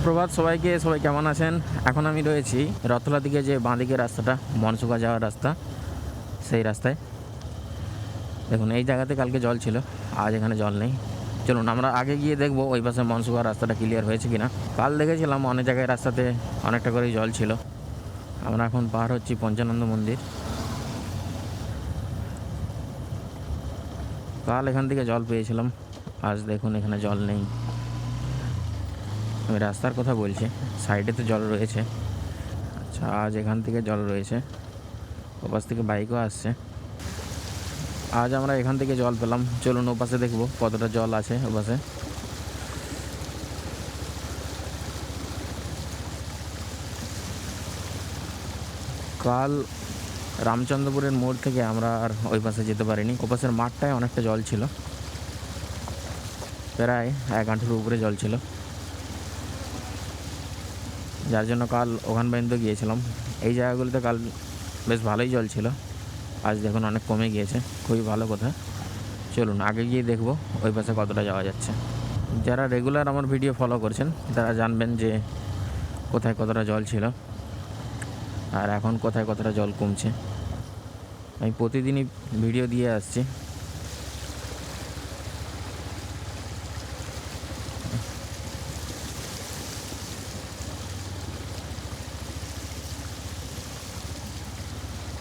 প্রভাত সবাইকে, সবাই কেমন আছেন? এখন আমি রয়েছি রথতলা দিকে যে বাঁদিকে রাস্তাটা, মনসুকা যাওয়ার রাস্তা, সেই রাস্তায়। দেখুন এই জায়গাতে কালকে জল ছিল, আজ এখানে জল নেই। চলুন আমরা আগে গিয়ে দেখবো ওই পাশে মনসুকা রাস্তাটা ক্লিয়ার হয়েছে কিনা। কাল দেখেছিলাম অনেক জায়গায় রাস্তাতে অনেকটা করেই জল ছিল। আমরা এখন পার হচ্ছি পঞ্চানন্দ মন্দির। কাল এখান থেকে জল পেয়েছিলাম, আজ দেখুন এখানে জল নেই। আমি রাস্তার কথা বলছি, সাইডে তো জল রয়েছে। আচ্ছা, আজ এখান থেকে জল রয়েছে, ওপাশ থেকে বাইকও আসছে। আজ আমরা এখান থেকে জল পেলাম। চলুন ওপাশে দেখবো কতটা জল আছে ওপাশে। কাল রামচন্দ্রপুরের মোড় থেকে আমরা আর ওই পাশে যেতে পারিনি। ওপাশের মাঠটায় অনেকটা জল ছিল, প্রায় 1 হাঁটুর উপরে জল ছিল, যার জন্য কাল ওখান পর্যন্ত গিয়েছিলাম। এই জায়গাগুলোতে কাল বেশ ভালোই জল ছিল, আজ দেখুন অনেক কমে গিয়েছে। খুবই ভালো কথা। চলুন আগে গিয়ে দেখবো ওই পাশে কতটা যাওয়া যাচ্ছে। যারা রেগুলার আমার ভিডিও ফলো করছেন তারা জানবেন যে কোথায় কতটা জল ছিল আর এখন কোথায় কতটা জল কমছে। আমি প্রতিদিনই ভিডিও দিয়ে আসছি।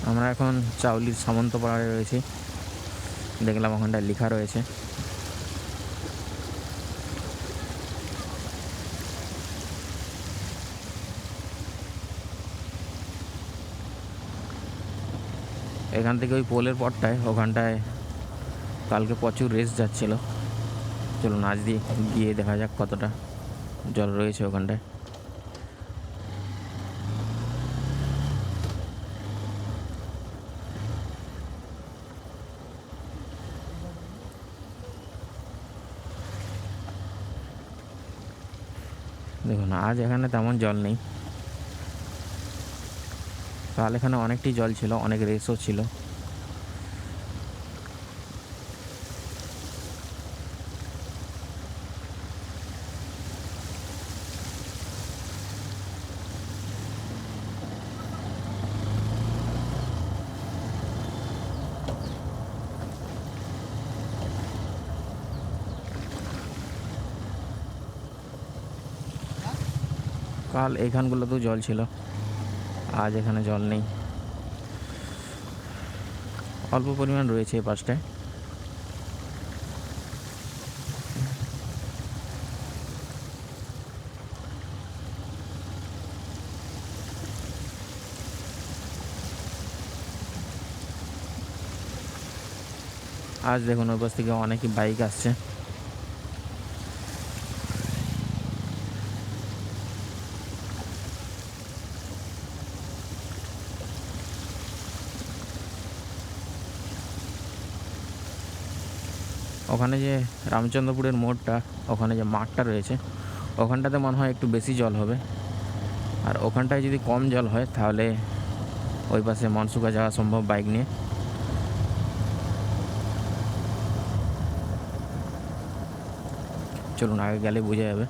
আমরা এখন চাউলির সামন্তপাড়ায় রয়েছি। দেখলাম ওখানটায় লেখা রয়েছে। এখান থেকে ওই পোলের পরটায় ওখানটায় কালকে প্রচুর রেস যাচ্ছিল। চলুন আজ দিয়ে গিয়ে দেখা যাক কতটা জল রয়েছে ওখানটায়। দেখুন আজ এখানে তেমন জল নেই, কাল এখানে অনেকটাই জল ছিল, অনেক রেসও ছিল। কাল এইখানগুলোতেও জল ছিল, আজ এখানে জল নেই, অল্প পরিমাণ রয়েছে এই পাশটায়। আজ দেখুন ওই পাশ থেকে অনেকই বাইক আসছে। ওখানে যে রামচন্দ্রপুরের মোড়টা, ওখানে যে মাঠটা রয়েছে ওখানটাতে মনে হয় একটু বেশি জল হবে, আর ওখানটায় যদি কম জল হয় তাহলে ওই পাশে মনসুকা যাওয়া সম্ভব বাইক নিয়ে। চলুন আগে গেলে বোঝা যাবে।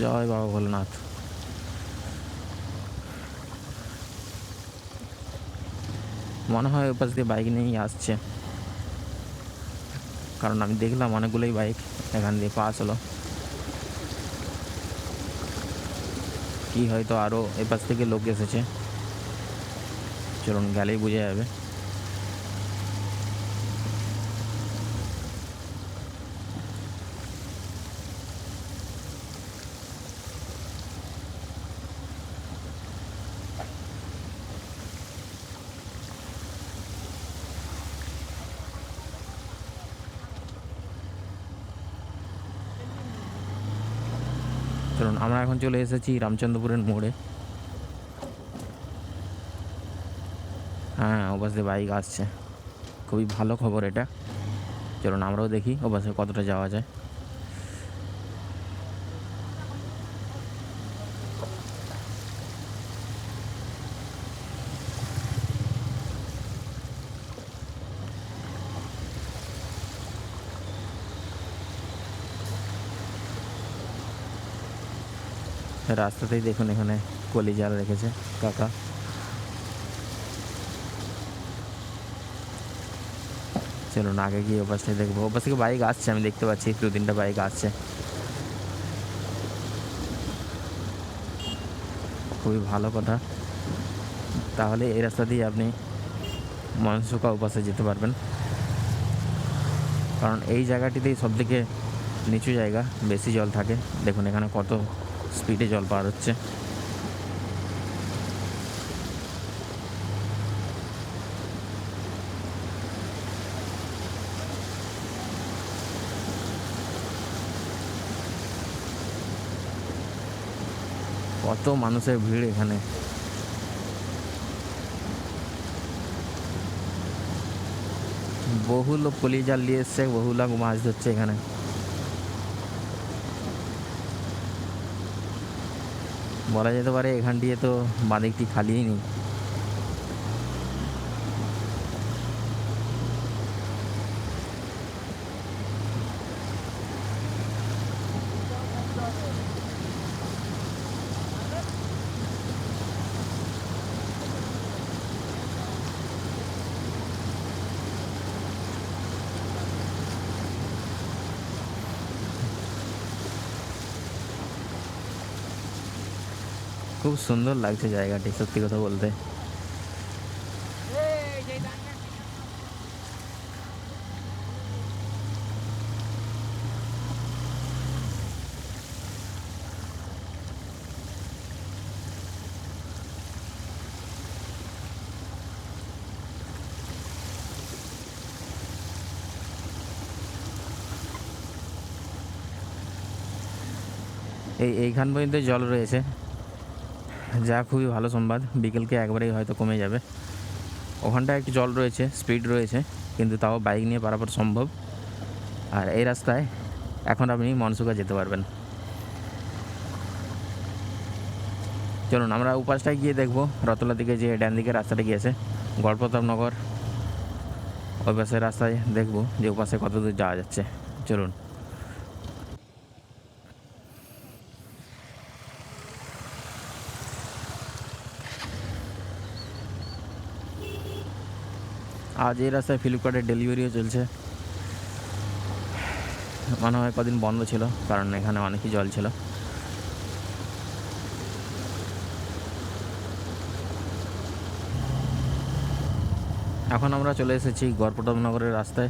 জয় বাবা ভোলেনাথ। মনে হয় ওই পাশ দিয়ে বাইক নিয়েই আসছে, কারণ আমি দেখলাম অনেকগুলোই বাইক এখান দিয়ে পাস হলো। কি হয়তো আরও এ পাশ থেকে লোক এসেছে, চলুন গেলেই বোঝা যাবে। চলুন আমরা এখন চলে এসেছি রামচন্দ্রপুরের মোড়ে। হ্যাঁ, ও পাশ দিয়ে বাইক আসছে, খুবই ভালো খবর এটা। চলুন আমরাও দেখি ও পাশে কতটা যাওয়া যায়। রাস্তাতেই দেখুন এখানে কলি জাল রেখেছে কাকা। চলুন আগে গিয়ে ওপাশটায় দেখবো। ওপাশ থেকে বাইক আসছে, আমি দেখতে পাচ্ছি 2-3টা বাইক আসছে, খুবই ভালো কথা। তাহলে এই রাস্তা দিয়ে আপনি মনসুকা ওপাশে যেতে পারবেন, কারণ এই জায়গাটিতেই সবথেকে নিচু জায়গা, বেশি জল থাকে। দেখুন এখানে কত স্পিডে জল পার হচ্ছে। কত মানুষের ভিড় এখানে। বহু লোক কলি জাল নিয়ে এসছে, বহু লোক মাছ ধরছে এখানে। বলা যেতে পারে এখান দিয়ে তো বাঁদিকটি খালিই নেই। খুব সুন্দর লাগছে জায়গাটি, সত্যি কথা বলতে। এইখান পর্যন্ত জল রয়েছে, যা খুবই ভালো সংবাদ। বিকেলকে একবারেই হয়তো কমে যাবে। ওখানটায় একটু জল রয়েছে, স্পিড রয়েছে, কিন্তু তাও বাইক নিয়ে পারাপার সম্ভব। আর এই রাস্তায় এখন আপনি মনসুকা যেতে পারবেন। চলুন আমরা উপাসটায় গিয়ে দেখবো, রতলা দিকে যে ডান দিকে রাস্তাটা গিয়েছে গড়প্রতাপনগর, ওই পাশের রাস্তায় দেখবো যে ওপাশে কত দূর যাওয়া যাচ্ছে। চলুন। আজ এই রাস্তায় ফ্লিপকার্টের ডেলিভারিও চলছে। মনে হয় কদিন বন্ধ ছিল, কারণ এখানে অনেকই জল ছিল। এখন আমরা চলে এসেছি গড়প্রতাপনগরের রাস্তায়।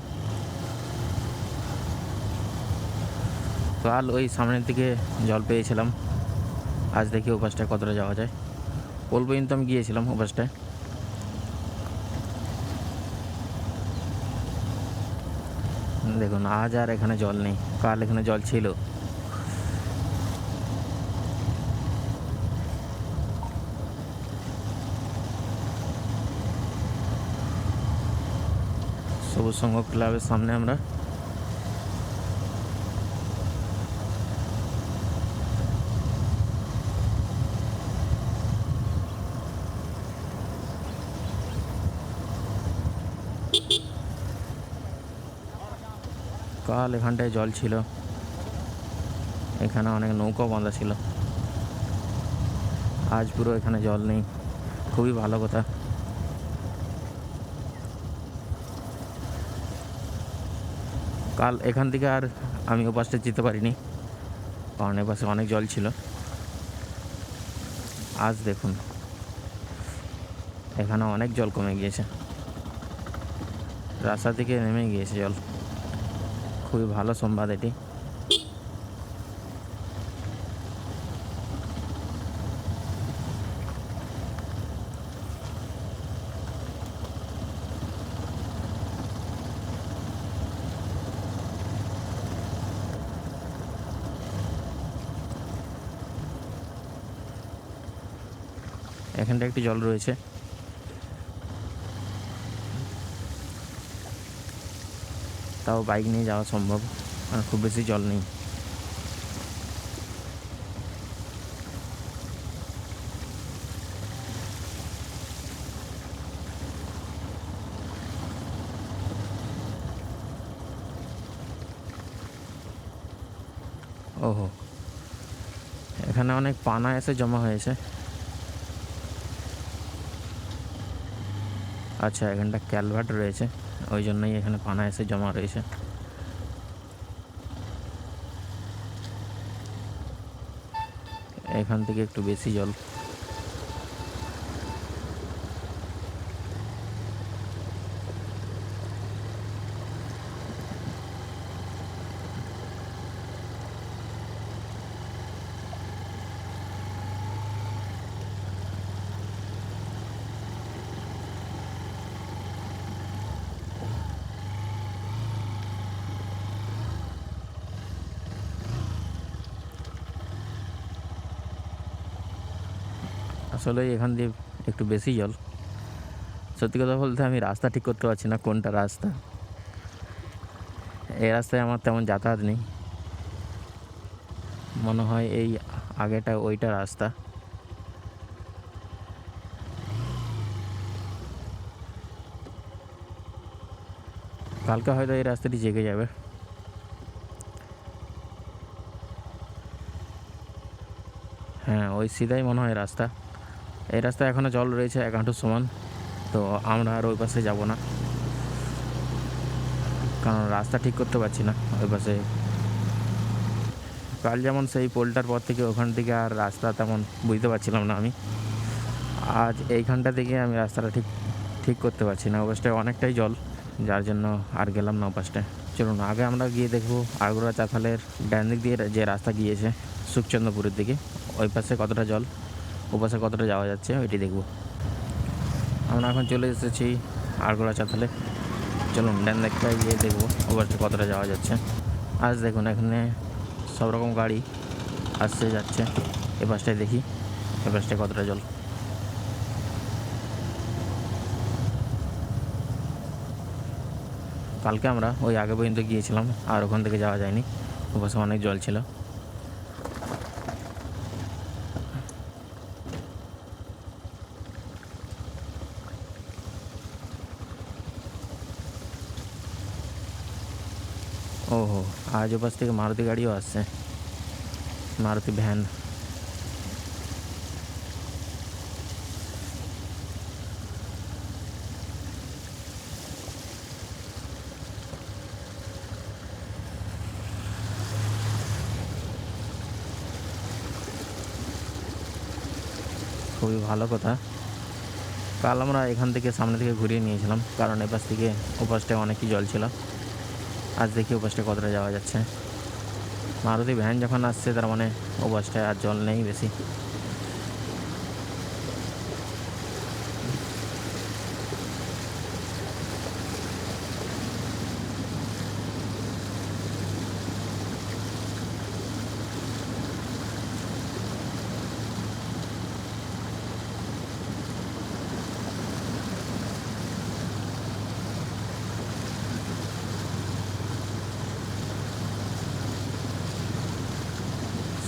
কাল ওই সামনের দিকে জল পেয়েছিলাম, আজ দেখি ওপাশটায় কতটা যাওয়া যায়। পোল পর্যন্ত আমি গিয়েছিলাম ওপাশটায়। দেখুন আজ আর এখানে জল নেই, কাল এখানে জল ছিল। সবুজ সংঘ ক্লাবের সামনে আমরা। কাল এখানটায় জল ছিল, এখানে অনেক নৌকা বাঁধা ছিল। আজ পুরো এখানে জল নেই, খুবই ভালো কথা। কাল এখান থেকে আর আমি ওপাশটা যেতে পারিনি, কারণ এপাশে অনেক জল ছিল। আজ দেখুন এখানে অনেক জল কমে গিয়েছে, রাস্তা থেকে নেমে গিয়েছে জল। খুবই ভালো সংবাদ এটি। এখানটা একটু জল রয়েছে, তাও বাইক নিয়ে যাওয়া সম্ভব, আর খুব বেশি জল নেই। ওহো, এখানে অনেক পানা এসে জমা হয়েছে। আচ্ছা, এখানটা ক্যালভার্ট রয়েছে, ওই জন্যই এখানে পানা এসে জমা রয়েছে। এখান থেকে একটু বেশি জল। আসলে এখান দিয়ে একটু বেশি জল। সত্যি কথা বলতে আমি রাস্তা ঠিক করতে পারছি না কোনটা রাস্তা। এই রাস্তায় আমার তেমন যাতায়াত নেই, মনে হয় এই আগেটা ওইটা রাস্তা। কালকে হয়তো এই রাস্তাটি জেগে যাবে। হ্যাঁ, ওই সিধাই মনে হয় রাস্তা। এই রাস্তায় এখনও জল রয়েছে 1 হাঁটুর সমান। তো আমরা আর ওই পাশে যাব না, কারণ রাস্তা ঠিক করতে পারছি না ওই পাশে। কাল যেমন সেই পোলটার পর থেকে ওখান থেকে আর রাস্তা তেমন বুঝতে পারছিলাম না আমি, আজ এইখানটা থেকে আমি রাস্তাটা ঠিক ঠিক করতে পারছি না। ওপাশটায় অনেকটাই জল, যার জন্য আর গেলাম না ওপাশটায়। চলুন আগে আমরা গিয়ে দেখবো আরগোড়া চাতালের ডান দিক দিয়ে যে রাস্তা গিয়েছে সুখচন্দ্রপুরের দিকে, ওই পাশে কতটা জল, ও পাশে কতটা যাওয়া যাচ্ছে ওইটি দেখব। আমরা এখন চলে এসেছি আরগোড়া চাতালে। চলুন ডান দিকটায় গিয়ে দেখবো ও পাশে কতটা যাওয়া যাচ্ছে। আজ দেখুন এখানে সব রকম গাড়ি আসছে যাচ্ছে। এ পাশটায় দেখি এ পাশটায় কতটা জল। কালকে আমরা ওই আগে পর্যন্ত গিয়েছিলাম, আর ওখান থেকে যাওয়া যায়নি, ওপাশে অনেক জল ছিল। ওহো, আজ ওপাশ থেকে মারুতি গাড়িও আসছে, মারুতি ভ্যান। খুবই ভালো কথা। কাল আমরা এখান থেকে সামনে থেকে ঘুরিয়ে নিয়েছিলাম, কারণ এপাশ থেকে ওপাশটায় অনেকই জল ছিল। আজ দেখি ওপাশটায় কতটা যাওয়া যাচ্ছে। মারুতি ভ্যান যখন আসছে তার মানে ওপাশটায় আর জল নেই বেশি।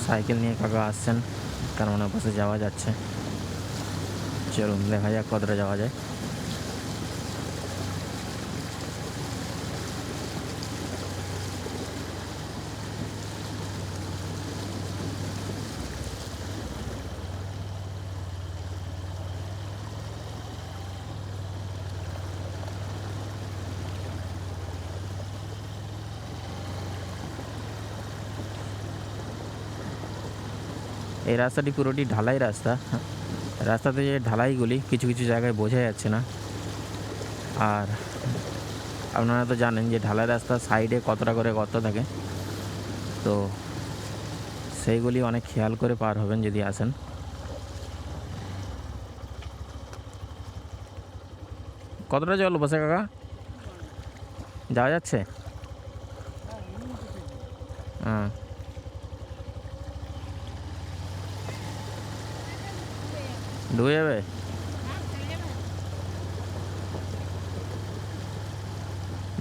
সাইকেল নিয়ে কাকা আসছেন, তার মানে ওপাশে যাওয়া যাচ্ছে। চলুন দেখা যাক কতটা যাওয়া যায়। এই রাস্তাটি পুরোটি ঢালাই রাস্তা। রাস্তাতে যে ঢালাইগুলি কিছু কিছু জায়গায় বোঝা যাচ্ছে না। আর আপনারা তো জানেন যে ঢালাই রাস্তার সাইডে কতটা করে গর্ত থাকে, তো সেইগুলি অনেক খেয়াল করে পার হবেন যদি আসেন। কতটা জল বসে কাকা, যাওয়া যাচ্ছে? হ্যাঁ, ডুবে যাবে।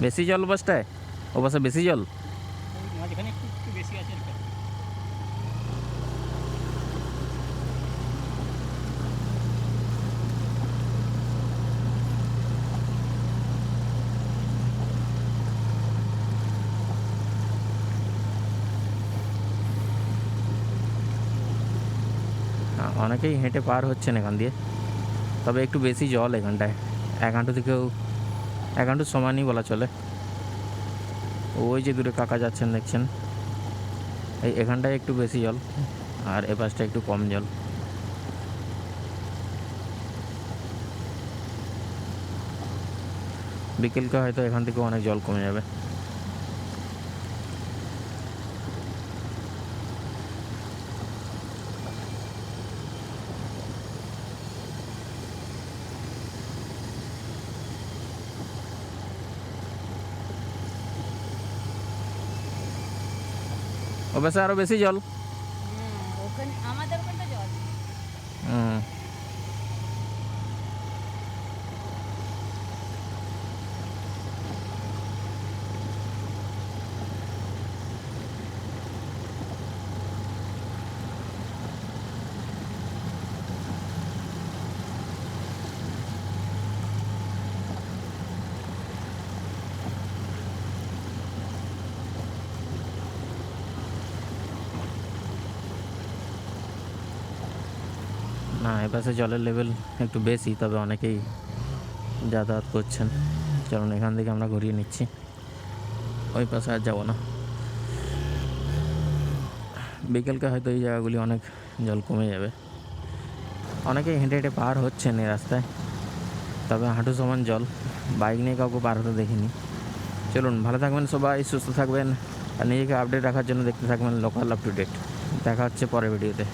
বেশি জল বাসটায়, ও বাসে বেশি জল। মাঝখানে একটু একটু বেশি আছে। অনেকেই হেঁটে পার হচ্ছেন এখান দিয়ে, তবে একটু বেশি জল এখানটায়, এক হাঁটু থেকেও এক হাঁটু সমানই বলা চলে। ওই যে দূরে কাকা যাচ্ছেন দেখছেন, এখানটায় একটু বেশি জল, আর এ পাশটা একটু কম জল। বিকেলকে হয়তো এখান থেকে অনেক জল কমে যাবে। ও পাশে আরও বেশি জল। ওখানে আমাদের ওখানটা জল। হুম। না, এপাশে জলের লেভেল একটু বেশি, তবে অনেকেই যাতায়াত করছেন। চলুন এখান থেকে আমরা ঘুরিয়ে নিচ্ছি, ওই পাশে আর যাবো না। বিকেলকে হয়তো এই জায়গাগুলি অনেক জল কমে যাবে। অনেকেই হেঁটে হেঁটে পার হচ্ছেন এই রাস্তায়, তবে হাঁটু সমান জল। বাইক নিয়ে কাউকে পার হতে দেখিনি। চলুন, ভালো থাকবেন সবাই, সুস্থ থাকবেন, আর নিজেকে আপডেট রাখার জন্য দেখতে থাকবেন লোকাল আপ টু ডেট। দেখা হচ্ছে পরের ভিডিওতে।